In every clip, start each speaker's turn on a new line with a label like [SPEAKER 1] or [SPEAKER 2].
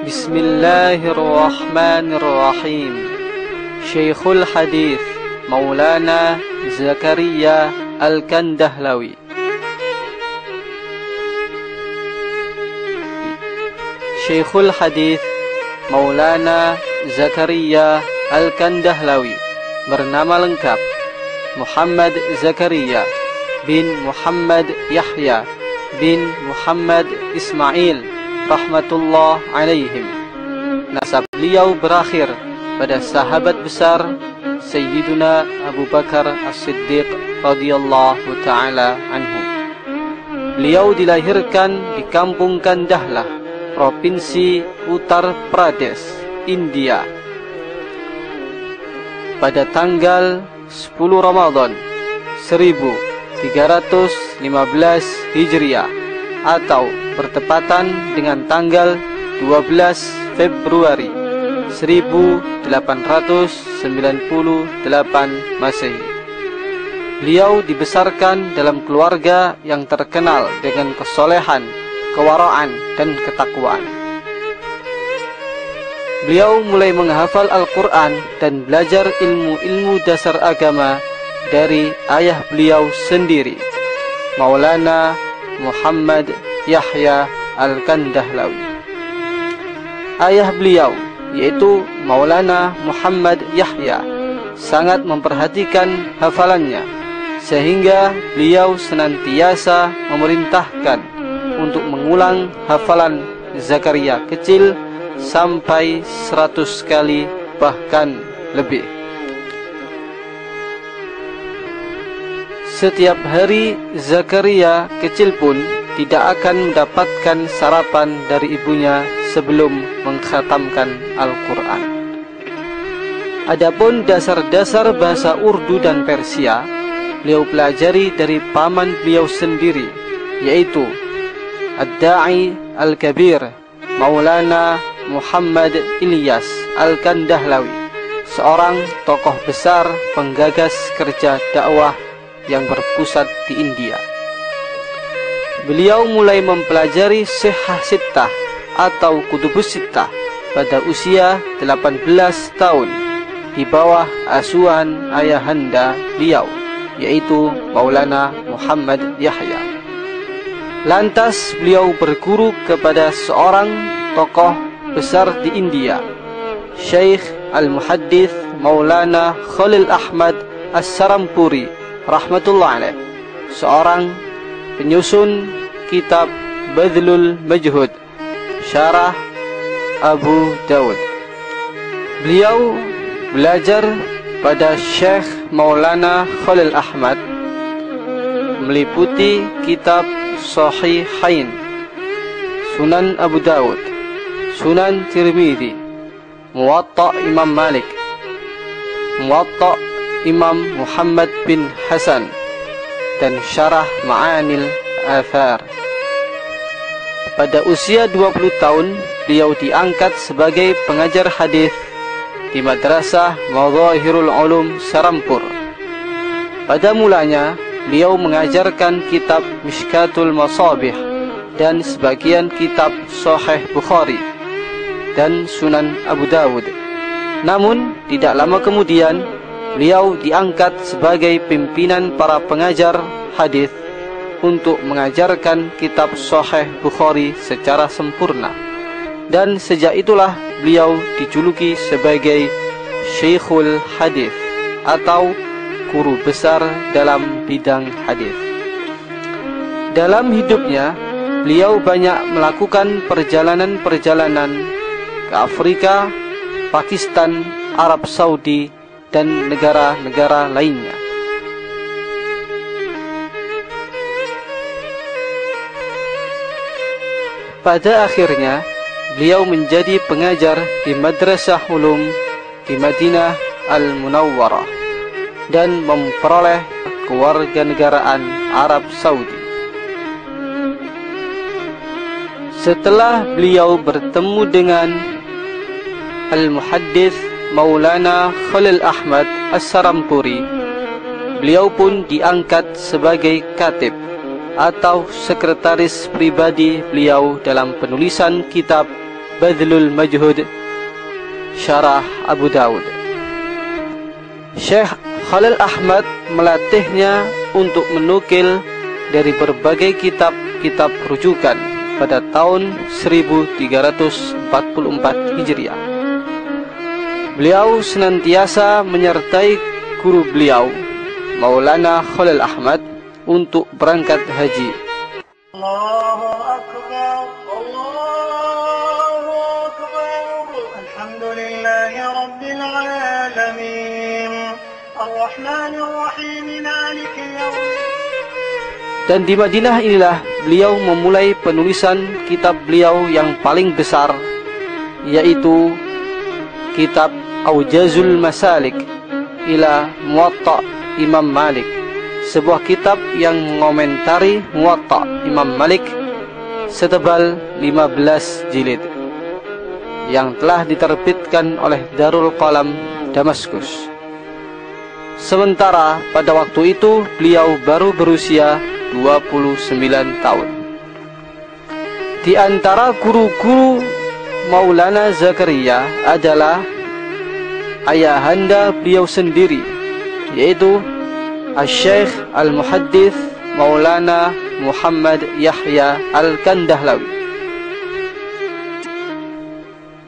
[SPEAKER 1] Bismillahirrahmanirrahim. Syekhul Hadith Maulana Zakaria Al-Kandahlawi. Syekhul Hadith Maulana Zakaria Al-Kandahlawi bernama lengkap Muhammad Zakaria bin Muhammad Yahya bin Muhammad Ismail rahmatullah alaihim. Nasab beliau berakhir pada sahabat besar Sayyiduna Abu Bakar As-Siddiq radhiyallahu ta'ala anhu. Beliau dilahirkan di kampung Kandahlah, Provinsi Uttar Pradesh, India, pada tanggal 10 Ramadan 1315 Hijriah atau bertepatan dengan tanggal 12 Februari 1898 Masehi. Beliau dibesarkan dalam keluarga yang terkenal dengan kesolehan, kewaraan, dan ketakwaan. Beliau mulai menghafal Al-Quran dan belajar ilmu-ilmu dasar agama dari ayah beliau sendiri, Maulana Muhammad Yahya Al-Kandahlawi. Ayah beliau, yaitu Maulana Muhammad Yahya, sangat memperhatikan hafalannya, sehingga beliau senantiasa memerintahkan untuk mengulang hafalan Zakaria kecil sampai 100 kali bahkan lebih. Setiap hari Zakaria kecil pun tidak akan mendapatkan sarapan dari ibunya sebelum mengkhatamkan Al-Quran. Adapun dasar-dasar bahasa Urdu dan Persia, beliau pelajari dari paman beliau sendiri, yaitu Ad-Da'i Al-Kabir Maulana Muhammad Ilyas Al-Kandahlawi, seorang tokoh besar penggagas kerja dakwah yang berpusat di India. Beliau mulai mempelajari Sihah Sittah atau Kutubus Sittah pada usia 18 tahun di bawah asuhan ayahanda beliau, yaitu Maulana Muhammad Yahya. Lantas beliau berguru kepada seorang tokoh besar di India, Syekh Al-Muhaddith Maulana Khalil Ahmad As-Sarampuri rahmatullah alaih, seorang penyusun kitab Badlul Majhud Syarah Abu Dawud. Beliau belajar pada Syekh Maulana Khalil Ahmad meliputi kitab Sahihain, Sunan Abu Dawud, Sunan Tirmidzi, Muwatta Imam Malik, Muwatta Imam Muhammad bin Hasan, dan Syarah Ma'anil Athar. Pada usia 20 tahun, beliau diangkat sebagai pengajar hadis di Madrasah Madzahirul Ulum Sarampur. Pada mulanya, beliau mengajarkan kitab Mishkatul Masabih dan sebagian kitab Sahih Bukhari dan Sunan Abu Dawud. Namun, tidak lama kemudian, beliau diangkat sebagai pimpinan para pengajar hadis untuk mengajarkan kitab Sahih Bukhari secara sempurna. Dan sejak itulah beliau dijuluki sebagai Syekhul Hadis atau guru besar dalam bidang hadis. Dalam hidupnya, beliau banyak melakukan perjalanan-perjalanan ke Afrika, Pakistan, Arab Saudi, dan negara-negara lainnya. Pada akhirnya, beliau menjadi pengajar di Madrasah Ulum di Madinah Al-Munawwarah dan memperoleh kewarganegaraan Arab Saudi. Setelah beliau bertemu dengan Al-Muhaddith Maulana Khalil Ahmad As-Sarampuri, beliau pun diangkat sebagai katib atau sekretaris pribadi beliau dalam penulisan kitab Badlul Majhud Syarah Abu Dawud. Syekh Khalil Ahmad melatihnya untuk menukil dari berbagai kitab-kitab rujukan pada tahun 1344 Hijriah. Beliau senantiasa menyertai guru beliau, Maulana Khalil Ahmad, untuk berangkat haji.
[SPEAKER 2] Allahu Akbar, Allahu Akbar, Alhamdulillahi Rabbil Alamin, Ar-Rahmanir Rahim, Maliki Yawmiddin.
[SPEAKER 1] Dan di Madinah inilah beliau memulai penulisan kitab beliau yang paling besar, yaitu kitab Aujazul Masalik ila Muwatta Imam Malik, sebuah kitab yang mengomentari Muwatta Imam Malik setebal 15 jilid yang telah diterbitkan oleh Darul Qalam Damaskus. Sementara pada waktu itu beliau baru berusia 29 tahun. Di antara guru-guru Maulana Zakaria adalah ayahanda beliau sendiri, yaitu Asy-Syaikh Al-Muhaddits Maulana Muhammad Yahya Al-Kandahlawi,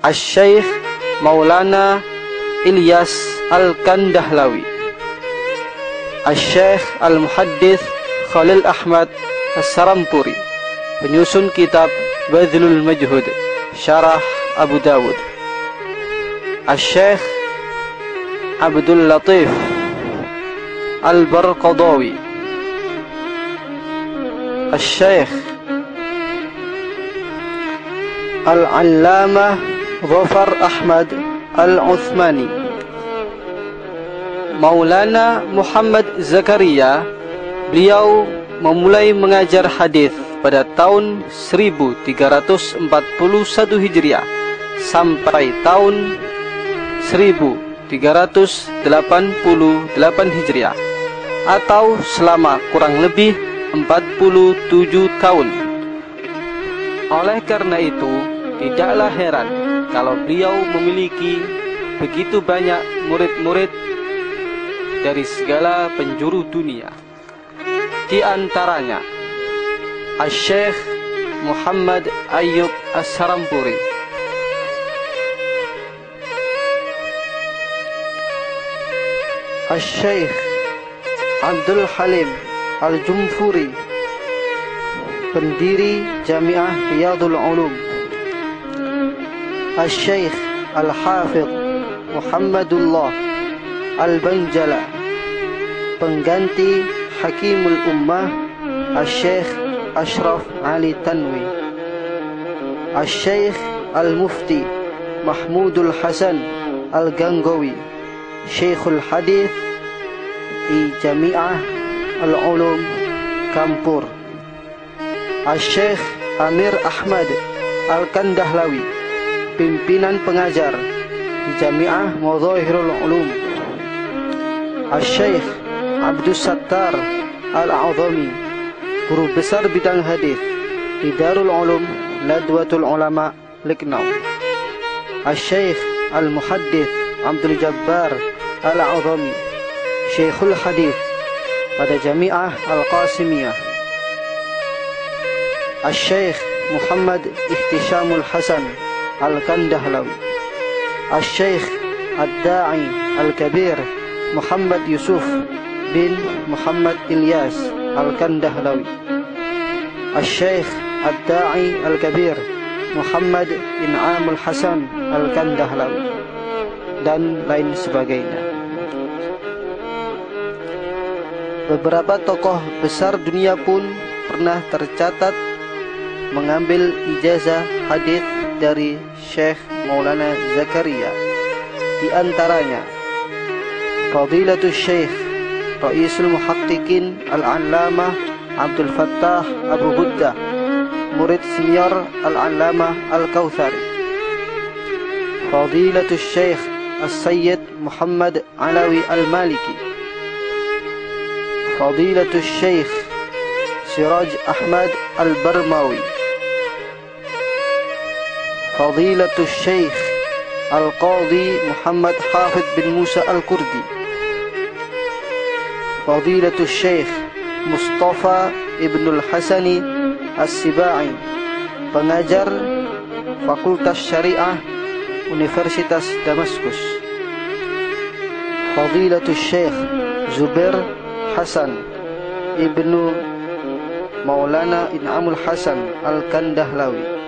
[SPEAKER 1] Asy-Syaikh Maulana Ilyas Al-Kandahlawi, Asy-Syaikh Al-Muhaddits Khalil Ahmad As-Sarampuri, penyusun kitab Badlul Majhud Syarah Abu Dawud, Asy-Syaikh Abdul Latif Al-Barqadawi, Asy-Syaikh Al-Allamah Zafar Ahmad Al-Uthmani. Maulana Muhammad Zakaria, beliau memulai mengajar hadis pada tahun 1341 Hijriah sampai tahun 1388 Hijriah, atau selama kurang lebih 47 tahun. Oleh karena itu, tidaklah heran kalau beliau memiliki begitu banyak murid-murid dari segala penjuru dunia. Di antaranya Asy-Syaikh Muhammad Ayyub As-Sarampuri, Asy-Syaikh Abdul Halim Al-Jumfuri, pendiri Jami'ah Riyadul Ulum, Asy-Syaikh Al-Hafidh Muhammadullah Al-Banjala, pengganti Hakimul Ummah Asy-Syaikh Ashraf Ali Tanwi, Asy-Syaikh Al-Mufti Mahmudul Hasan Al-Gangawi, Syekhul Hadith di Jami'ah Al-Ulum Kampur, Asy-Syaikh Amir Ahmad Al-Kandahlawi, pimpinan pengajar di Jami'ah Madzahirul Ulum, Asy-Syaikh Abdus Sattar Al-A'zami, guru besar bidang hadis di Darul Ulum Ladwatul Ulama Lucknow, Asy-Syaikh Al-Muhaddits Abdul Jabbar Al-A'zami, Syekhul Hadith pada Jami'ah Al-Qasimiyah, Asy-Syaikh Muhammad Ihtishamul Hasan Al-Kandahlawi, Asy-Syaikh Ad-Da'i Al-Kabir Muhammad Yusuf bin Muhammad Ilyas Al-Kandahlawi, Asy-Syaikh Ad-Da'i Al-Kabir Muhammad In'amul Hasan Al-Kandahlawi, dan lain sebagainya. Beberapa tokoh besar dunia pun pernah tercatat mengambil ijazah hadis dari Syekh Maulana Zakaria. Di antaranya Fadilatul Syekh Raisul Muhaqqiqin Al-Allamah Abdul Fattah Abu Buddah, murid senior Al-Allamah Al-Kautsari. Fadilatul Syekh As-Sayyid Muhammad Alawi Al-Maliki, Fadilatul Syekh Siraj Ahmad Al-Barmawi, Fadilatul Syekh Al-Qadhi Muhammad Hafidh bin Musa Al-Kurdi, Fadilatul Syekh Mustafa Ibnul Hasani As-Sibai, pengajar Fakultas Syariah Universitas Damaskus, Fadilatul Syekh Zubair Hasan Ibnu Maulana In'amul Hasan Al-Kandahlawi,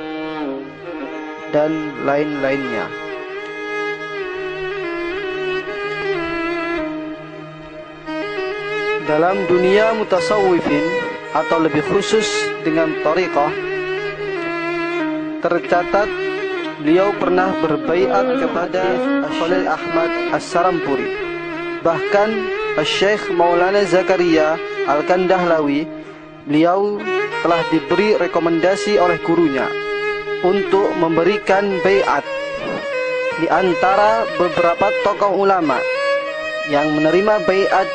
[SPEAKER 1] dan lain-lainnya. Dalam dunia mutasawwifin atau lebih khusus dengan thariqah, tercatat beliau pernah berbaiat kepada Khalil Ahmad As-Sarampuri. Bahkan Syekh Maulana Zakaria Al-Kandahlawi, beliau telah diberi rekomendasi oleh gurunya untuk memberikan baiat. Di antara beberapa tokoh ulama yang menerima baiat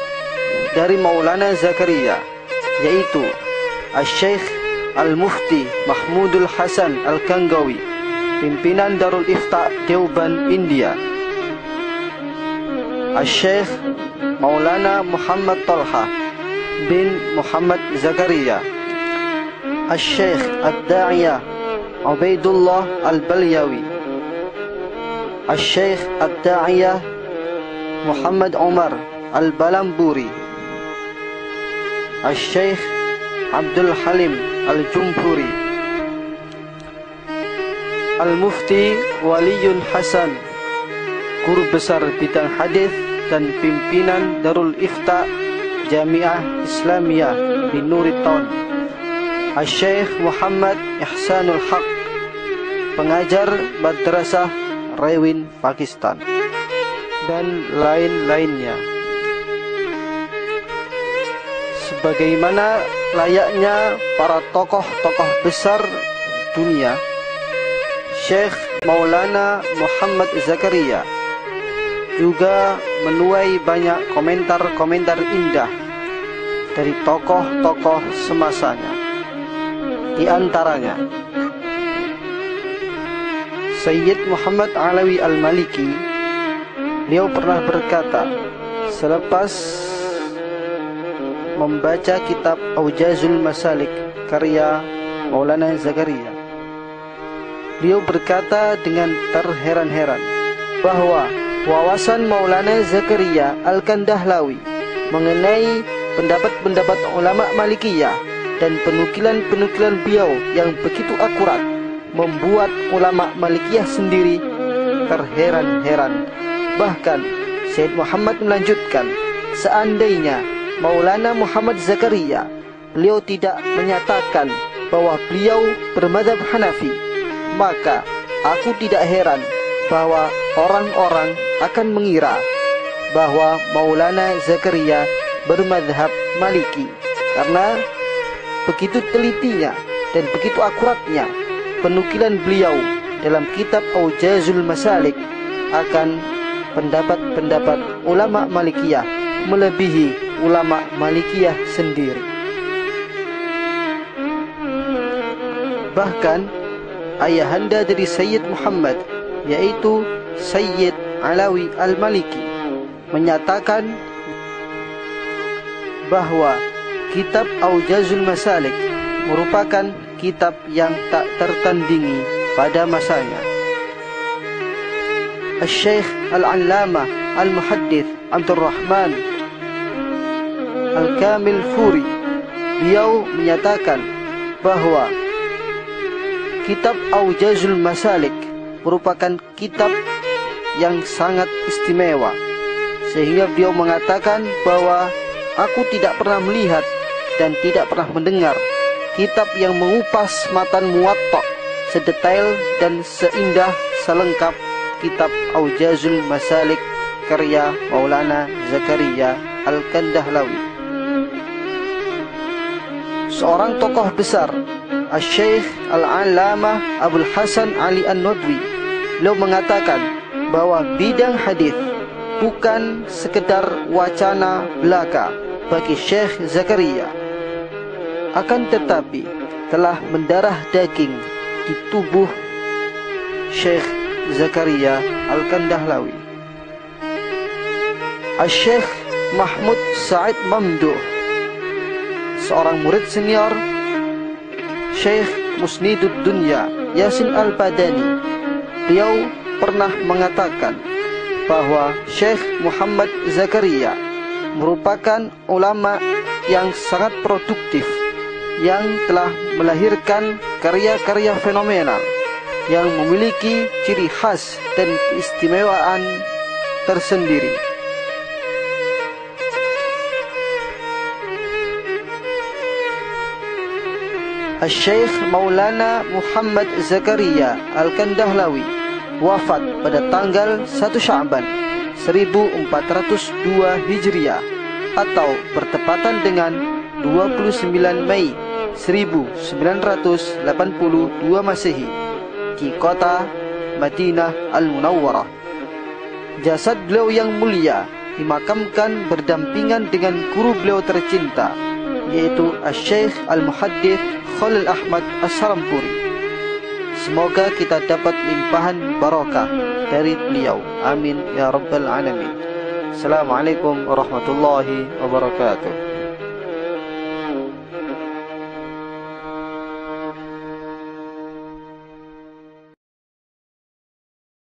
[SPEAKER 1] dari Maulana Zakaria yaitu Syekh Al-Mufti Mahmudul Hasan Al-Kangawi, pimpinan Darul Ifta Deoban, India, Syekh Maulana Muhammad Talha bin Muhammad Zakaria, Syekh Ad-Da'iyah Ubaidullah Al-Balyawi, Syekh Ad-Da'iyah Muhammad Umar Al-Balamburi, Syekh Abdul Halim Al-Jumhuri, Al-Mufti Waliyun Hasan, guru besar bidang hadis dan pimpinan Darul Ifta Jamiah Islamiyah di Nuri Town, Syekh Muhammad Ihsanul Haq, pengajar Madrasah Rewin, Pakistan, dan lain-lainnya. Sebagaimana layaknya para tokoh-tokoh besar dunia, Syekh Maulana Muhammad Zakaria juga menuai banyak komentar-komentar indah dari tokoh-tokoh semasanya. Di antaranya Sayyid Muhammad Alawi Al-Maliki, beliau pernah berkata selepas membaca kitab Aujazul Masalik karya Maulana Zakaria, beliau berkata dengan terheran-heran bahwa wawasan Maulana Zakaria Al-Kandahlawi mengenai pendapat-pendapat ulama Malikiyah dan penukilan-penukilan beliau yang begitu akurat membuat ulama Malikiyah sendiri terheran-heran. Bahkan Syed Muhammad melanjutkan, seandainya Maulana Muhammad Zakaria beliau tidak menyatakan bahwa beliau bermadzhab Hanafi, maka aku tidak heran bahwa orang-orang akan mengira bahwa Maulana Zakaria bermadzhab Maliki, karena begitu telitinya dan begitu akuratnya penukilan beliau dalam kitab Aujazul Masalik akan pendapat-pendapat ulama Malikiyah melebihi ulama Malikiyah sendiri. Bahkan ayahanda dari Sayyid Muhammad, yaitu Sayyid Alawi Al-Maliki, menyatakan bahwa kitab Aujazul Masalik merupakan kitab yang tak tertandingi pada masanya. Syekh Al-Allamah Al-Muhaddith Abdul Rahman Al-Kamil Furi, beliau menyatakan bahwa kitab Aujazul Masalik merupakan kitab yang sangat istimewa, sehingga beliau mengatakan bahwa aku tidak pernah melihat dan tidak pernah mendengar kitab yang mengupas matan Muwatta sedetail dan seindah selengkap kitab Aujazul Masalik karya Maulana Zakaria Al-Kandahlawi. Seorang tokoh besar, Syekh Al-Allamah Abul Hasan Ali An-Nadwi, beliau mengatakan bahwa bidang hadis bukan sekedar wacana belaka bagi Syekh Zakaria, akan tetapi telah mendarah daging di tubuh Syekh Zakaria Al-Kandahlawi. Syekh Mahmud Said Mamduh, seorang murid senior Syekh Musnidud Dunya Yasin Al-Badani. Beliau pernah mengatakan bahwa Syekh Muhammad Zakaria merupakan ulama yang sangat produktif, yang telah melahirkan karya-karya fenomenal yang memiliki ciri khas dan keistimewaan tersendiri. Syekh Maulana Muhammad Zakaria Al-Kandahlawi wafat pada tanggal 1 Sya'ban 1402 Hijriah atau bertepatan dengan 29 Mei 1982 Masehi di kota Madinah Al-Munawwarah. Jasad beliau yang mulia dimakamkan berdampingan dengan guru beliau tercinta, yaitu Syekh Al-Muhaddits Khalil Ahmad As-Sarampuri. Semoga kita dapat limpahan barakah dari beliau. Amin ya rabbal alamin. Assalamualaikum warahmatullahi wabarakatuh.